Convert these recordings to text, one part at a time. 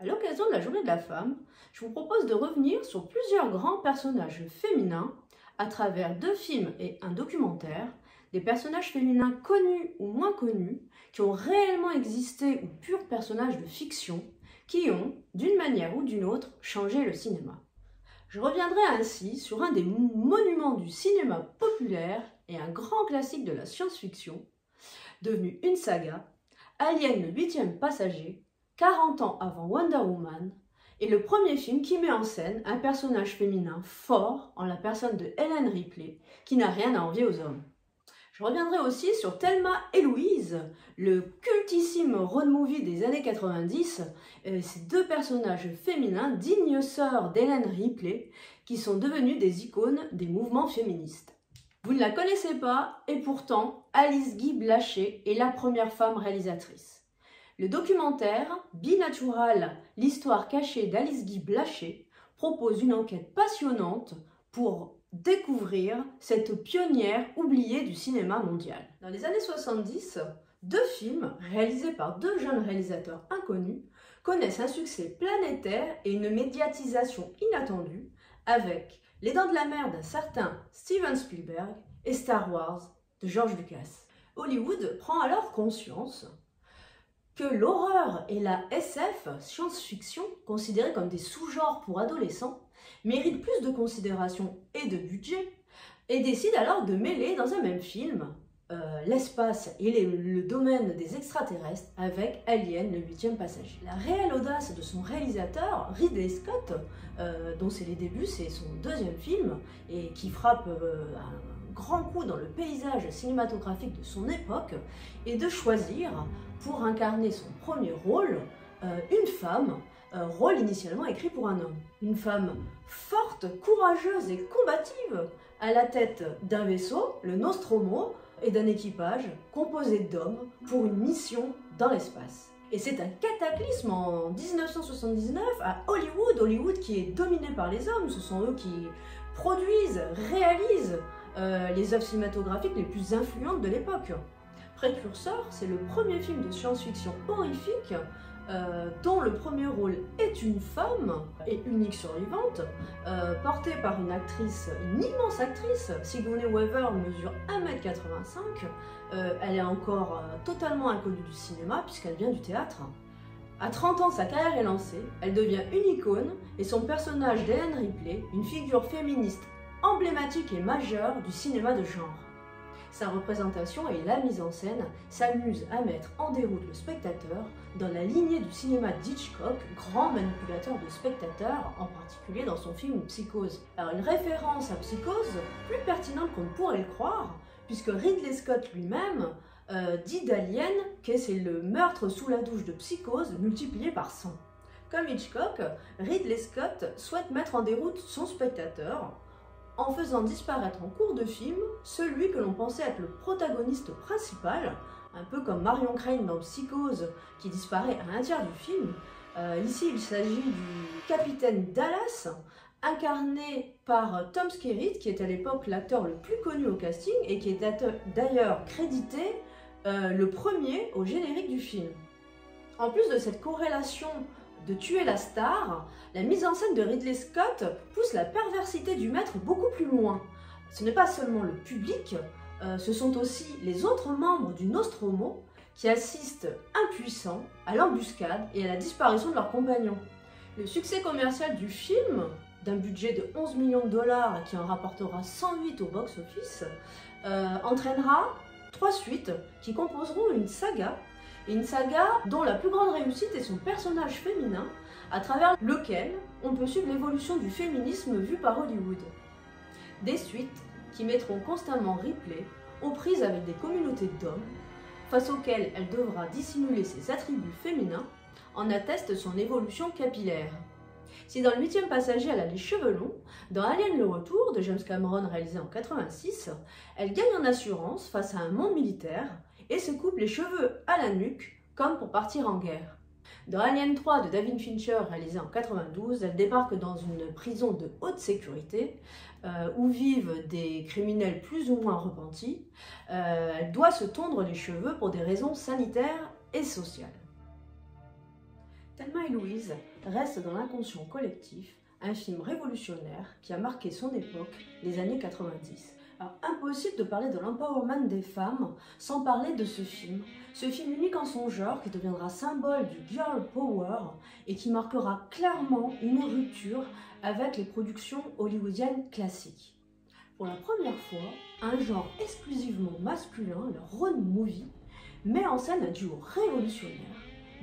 À l'occasion de la Journée de la femme, je vous propose de revenir sur plusieurs grands personnages féminins à travers 2 films et un documentaire, des personnages féminins connus ou moins connus, qui ont réellement existé ou purs personnages de fiction, qui ont, d'une manière ou d'une autre, changé le cinéma. Je reviendrai ainsi sur un des monuments du cinéma populaire et un grand classique de la science-fiction, devenu une saga, Alien le 8e passager, 40 ans avant Wonder Woman, est le premier film qui met en scène un personnage féminin fort en la personne de Ellen Ripley, qui n'a rien à envier aux hommes. Je reviendrai aussi sur Thelma et Louise, le cultissime road movie des années 90, ces 2 personnages féminins, dignes sœurs d'Ellen Ripley, qui sont devenus des icônes des mouvements féministes. Vous ne la connaissez pas, et pourtant, Alice Guy Blaché est la première femme réalisatrice. Le documentaire Be Natural, l'histoire cachée d'Alice Guy Blaché propose une enquête passionnante pour découvrir cette pionnière oubliée du cinéma mondial. Dans les années 70, 2 films réalisés par 2 jeunes réalisateurs inconnus connaissent un succès planétaire et une médiatisation inattendue avec Les Dents de la Mer d'un certain Steven Spielberg et Star Wars de George Lucas. Hollywood prend alors conscience que l'horreur et la SF, science-fiction, considérées comme des sous-genres pour adolescents, méritent plus de considération et de budget, et décide alors de mêler dans un même film l'espace et le domaine des extraterrestres avec Alien, le 8e passager. La réelle audace de son réalisateur, Ridley Scott, dont c'est les débuts, c'est son 2e film, et qui frappe un grand coup dans le paysage cinématographique de son époque, est de choisir, pour incarner son premier rôle, une femme, rôle initialement écrit pour un homme. Une femme forte, courageuse et combative, à la tête d'un vaisseau, le Nostromo, et d'un équipage composé d'hommes pour une mission dans l'espace. Et c'est un cataclysme en 1979 à Hollywood qui est dominé par les hommes. Ce sont eux qui produisent, réalisent les œuvres cinématographiques les plus influentes de l'époque. Précurseur, c'est le premier film de science-fiction horrifique dont le premier rôle est une femme et unique survivante, portée par une actrice, une immense actrice. Sigourney Weaver mesure 1m85, elle est encore totalement inconnue du cinéma puisqu'elle vient du théâtre. À 30 ans, sa carrière est lancée, elle devient une icône et son personnage d'Ellen Ripley, une figure féministe emblématique et majeure du cinéma de genre. Sa représentation et la mise en scène s'amusent à mettre en déroute le spectateur dans la lignée du cinéma d'Hitchcock, grand manipulateur de spectateurs, en particulier dans son film Psychose. Alors une référence à Psychose, plus pertinente qu'on ne pourrait le croire, puisque Ridley Scott lui-même dit d'Alien que c'est le meurtre sous la douche de Psychose multiplié par 100. Comme Hitchcock, Ridley Scott souhaite mettre en déroute son spectateur, en faisant disparaître en cours de film celui que l'on pensait être le protagoniste principal, un peu comme Marion Crane dans Psychose qui disparaît à un tiers du film. Ici, il s'agit du capitaine Dallas, incarné par Tom Skerritt, qui est à l'époque l'acteur le plus connu au casting et qui est d'ailleurs crédité le premier au générique du film. En plus de cette corrélation de tuer la star, la mise en scène de Ridley Scott pousse la perversité du maître beaucoup plus loin. Ce n'est pas seulement le public, ce sont aussi les autres membres du Nostromo qui assistent impuissants à l'embuscade et à la disparition de leurs compagnons. Le succès commercial du film, d'un budget de 11 millions de dollars et qui en rapportera 108 au box-office, entraînera 3 suites qui composeront une saga dont la plus grande réussite est son personnage féminin, à travers lequel on peut suivre l'évolution du féminisme vu par Hollywood. Des suites qui mettront constamment Ripley aux prises avec des communautés d'hommes, face auxquelles elle devra dissimuler ses attributs féminins, en atteste son évolution capillaire. Si dans le 8e passager elle a les cheveux longs, dans Alien le retour de James Cameron réalisé en 86, elle gagne en assurance face à un monde militaire et se coupe les cheveux à la nuque comme pour partir en guerre. Dans Alien 3 de David Fincher réalisé en 92, elle débarque dans une prison de haute sécurité où vivent des criminels plus ou moins repentis. Elle doit se tondre les cheveux pour des raisons sanitaires et sociales. Thelma et Louise reste dans l'inconscient collectif un film révolutionnaire qui a marqué son époque, les années 90. Alors, impossible de parler de l'empowerment des femmes sans parler de ce film unique en son genre qui deviendra symbole du girl power et qui marquera clairement une rupture avec les productions hollywoodiennes classiques. Pour la première fois, un genre exclusivement masculin, le road movie, met en scène un duo révolutionnaire,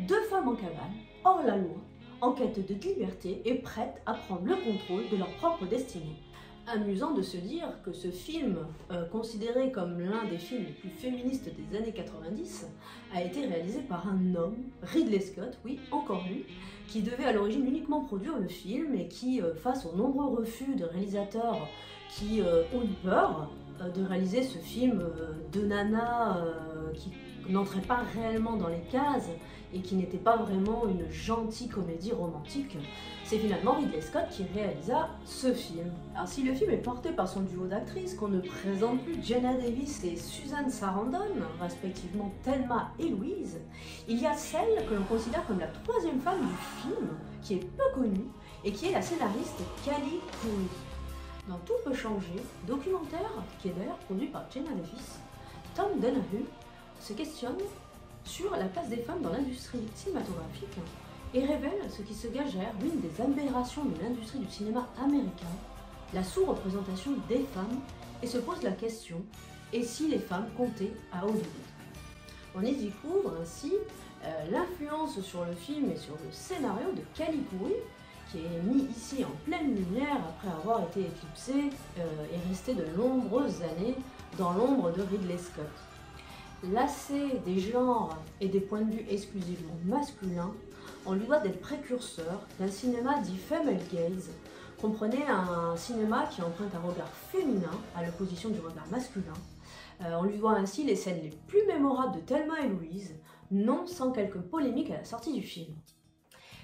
deux femmes en cavale, hors la loi, en quête de liberté et prêtes à prendre le contrôle de leur propre destinée. Amusant de se dire que ce film, considéré comme l'un des films les plus féministes des années 90, a été réalisé par un homme, Ridley Scott, oui, encore lui, qui devait à l'origine uniquement produire le film et qui, face aux nombreux refus de réalisateurs qui ont eu peur de réaliser ce film de nana qui n'entrait pas réellement dans les cases et qui n'était pas vraiment une gentille comédie romantique, c'est finalement Ridley Scott qui réalisa ce film. Alors si le film est porté par son duo d'actrices, qu'on ne présente plus Geena Davis et Susan Sarandon, respectivement Thelma et Louise, il y a celle que l'on considère comme la troisième femme du film, qui est peu connue, et qui est la scénariste Callie Khouri. Dans Tout peut changer, documentaire qui est d'ailleurs produit par Geena Davis, Tom Donahue se questionne sur la place des femmes dans l'industrie cinématographique et révèle ce qui se gagère l'une des aberrations de l'industrie du cinéma américain, la sous-représentation des femmes, et se pose la question, et si les femmes comptaient à Hollywood? On y découvre ainsi l'influence sur le film et sur le scénario de Callie Khouri, qui est mis ici en pleine lumière après avoir été éclipsé et resté de nombreuses années dans l'ombre de Ridley Scott. Lassé des genres et des points de vue exclusivement masculins, on lui doit d'être précurseur d'un cinéma dit female gaze, comprenez un cinéma qui emprunte un regard féminin à l'opposition du regard masculin. On lui doit ainsi les scènes les plus mémorables de Thelma et Louise, non sans quelques polémiques à la sortie du film.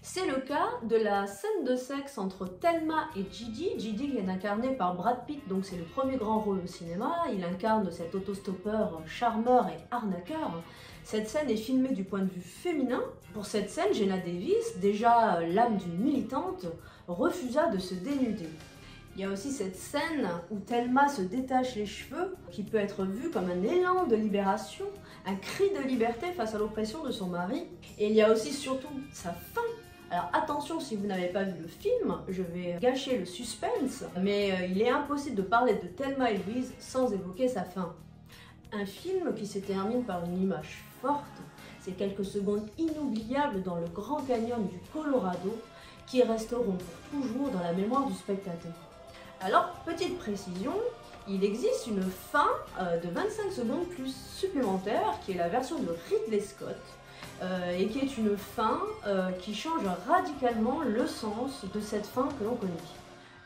C'est le cas de la scène de sexe entre Thelma et Gigi. Gigi qui est incarné par Brad Pitt, donc c'est le premier grand rôle au cinéma. Il incarne cet autostoppeur charmeur et arnaqueur. Cette scène est filmée du point de vue féminin. Pour cette scène, Geena Davis, déjà l'âme d'une militante, refusa de se dénuder. Il y a aussi cette scène où Thelma se détache les cheveux, qui peut être vue comme un élan de libération, un cri de liberté face à l'oppression de son mari. Et il y a aussi surtout sa fin. Alors attention, si vous n'avez pas vu le film, je vais gâcher le suspense, mais il est impossible de parler de Thelma et Louise sans évoquer sa fin. Un film qui se termine par une image forte, c'est quelques secondes inoubliables dans le Grand Canyon du Colorado qui resteront pour toujours dans la mémoire du spectateur. Alors, petite précision, il existe une fin de 25 secondes plus supplémentaire qui est la version de Ridley Scott, et qui est une fin qui change radicalement le sens de cette fin que l'on connaît.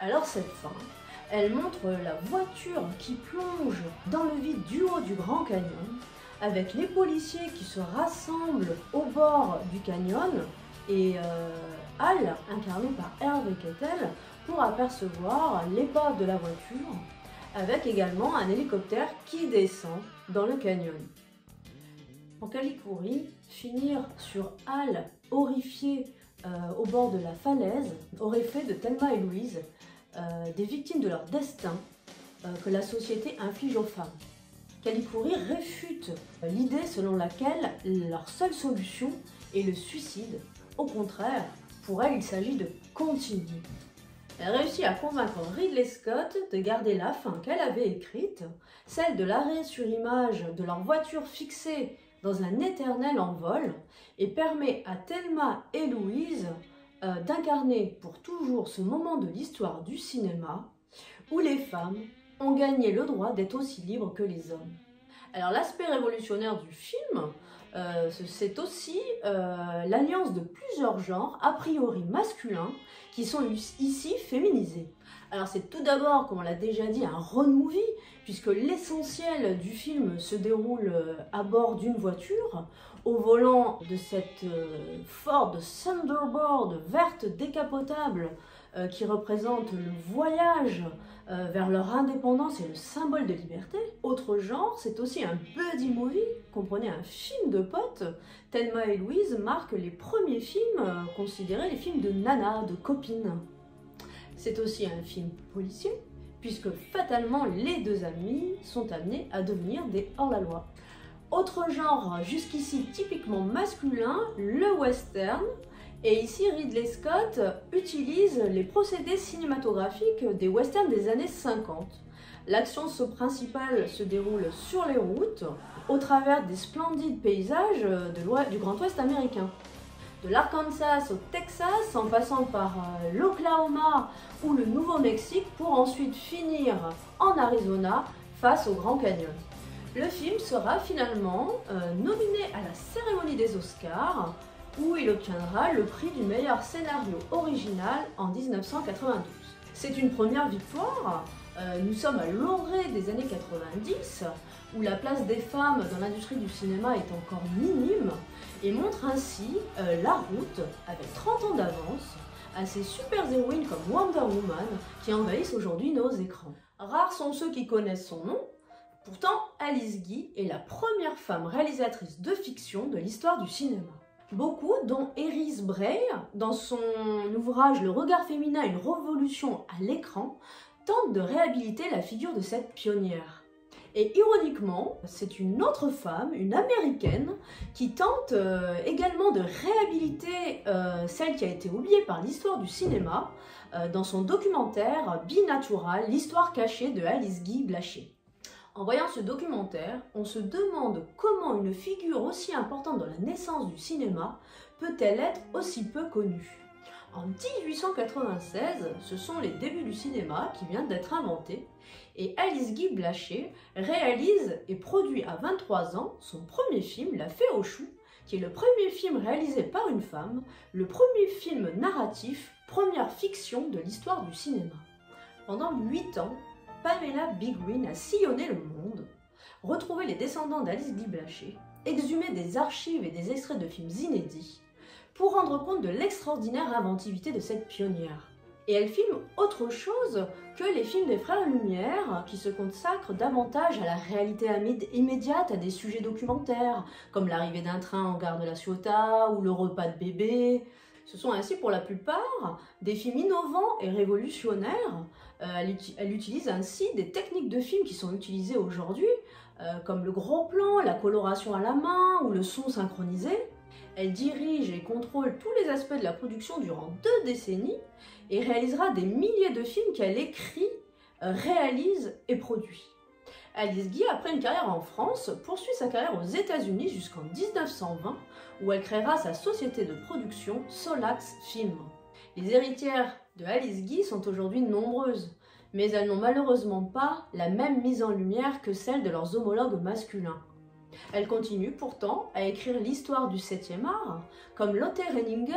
Alors cette fin, elle montre la voiture qui plonge dans le vide du haut du Grand Canyon, avec les policiers qui se rassemblent au bord du canyon, et Hal, incarné par Harvey Keitel, pour apercevoir l'épave de la voiture, avec également un hélicoptère qui descend dans le canyon. Pour Callie Khouri, finir sur Hal horrifié au bord de la falaise aurait fait de Thelma et Louise des victimes de leur destin que la société inflige aux femmes. Callie Khouri réfute l'idée selon laquelle leur seule solution est le suicide. Au contraire, pour elle, il s'agit de continuer. Elle réussit à convaincre Ridley Scott de garder la fin qu'elle avait écrite, celle de l'arrêt sur image de leur voiture fixée dans un éternel envol, et permet à Thelma et Louise d'incarner pour toujours ce moment de l'histoire du cinéma où les femmes ont gagné le droit d'être aussi libres que les hommes. Alors l'aspect révolutionnaire du film, c'est aussi l'alliance de plusieurs genres, a priori masculins, qui sont ici féminisés. Alors c'est tout d'abord, comme on l'a déjà dit, un road movie, puisque l'essentiel du film se déroule à bord d'une voiture, au volant de cette Ford Thunderbird verte décapotable qui représente le voyage vers leur indépendance et le symbole de liberté. Autre genre, c'est aussi un buddy movie, comprenez un film de potes. Thelma et Louise marquent les premiers films considérés les films de nana, de copines. C'est aussi un film policier, puisque fatalement les deux amis sont amenés à devenir des hors-la-loi. Autre genre jusqu'ici typiquement masculin, le western. Et ici, Ridley Scott utilise les procédés cinématographiques des westerns des années 50. L'action principale se déroule sur les routes, au travers des splendides paysages du Grand Ouest américain. De l'Arkansas au Texas, en passant par l'Oklahoma ou le Nouveau-Mexique, pour ensuite finir en Arizona face au Grand Canyon. Le film sera finalement nominé à la cérémonie des Oscars, où il obtiendra le prix du meilleur scénario original en 1992. C'est une première victoire. Nous sommes à l'orée des années 90, où la place des femmes dans l'industrie du cinéma est encore minime, et montre ainsi la route, avec 30 ans d'avance, à ces super-héroïnes comme Wonder Woman, qui envahissent aujourd'hui nos écrans. Rares sont ceux qui connaissent son nom. Pourtant, Alice Guy est la première femme réalisatrice de fiction de l'histoire du cinéma. Beaucoup, dont Iris Bray, dans son ouvrage Le regard féminin, une révolution à l'écran, tentent de réhabiliter la figure de cette pionnière. Et ironiquement, c'est une autre femme, une américaine, qui tente également de réhabiliter celle qui a été oubliée par l'histoire du cinéma dans son documentaire Binatural, l'histoire cachée de Alice Guy Blaché. En voyant ce documentaire, on se demande comment une figure aussi importante dans la naissance du cinéma peut-elle être aussi peu connue. En 1896, ce sont les débuts du cinéma qui viennent d'être inventés, et Alice Guy Blaché réalise et produit à 23 ans son premier film, La Fée aux choux, qui est le premier film réalisé par une femme, le premier film narratif, première fiction de l'histoire du cinéma. Pendant 8 ans, Pamela Biggreen a sillonné le monde, retrouvé les descendants d'Alice Guy Blaché, exhumé des archives et des extraits de films inédits, pour rendre compte de l'extraordinaire inventivité de cette pionnière. Et elle filme autre chose que les films des Frères Lumière, qui se consacrent davantage à la réalité immédiate, à des sujets documentaires, comme l'arrivée d'un train en gare de la Ciotat ou le repas de bébé. Ce sont ainsi pour la plupart des films innovants et révolutionnaires. Elle utilise ainsi des techniques de film qui sont utilisées aujourd'hui, comme le gros plan, la coloration à la main ou le son synchronisé. Elle dirige et contrôle tous les aspects de la production durant 2 décennies et réalisera des milliers de films qu'elle écrit, réalise et produit. Alice Guy, après une carrière en France, poursuit sa carrière aux États-Unis jusqu'en 1920, où elle créera sa société de production Solax Film. Les héritières de Alice Guy sont aujourd'hui nombreuses, mais elles n'ont malheureusement pas la même mise en lumière que celle de leurs homologues masculins. Elle continue pourtant à écrire l'histoire du 7e art, comme Lotte Renninger,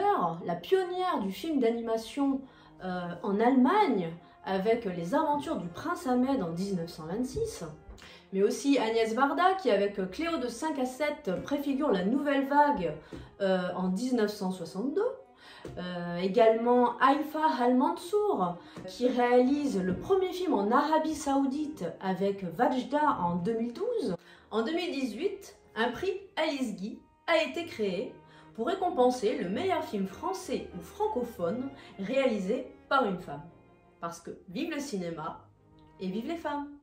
la pionnière du film d'animation en Allemagne, avec les aventures du prince Ahmed en 1926, mais aussi Agnès Varda qui, avec Cléo de 5 à 7, préfigure la nouvelle vague en 1962. Également Haïfa Al-Mansour qui réalise le premier film en Arabie Saoudite avec Vajda en 2012. En 2018, un prix Alice Guy a été créé pour récompenser le meilleur film français ou francophone réalisé par une femme. Parce que vive le cinéma et vive les femmes!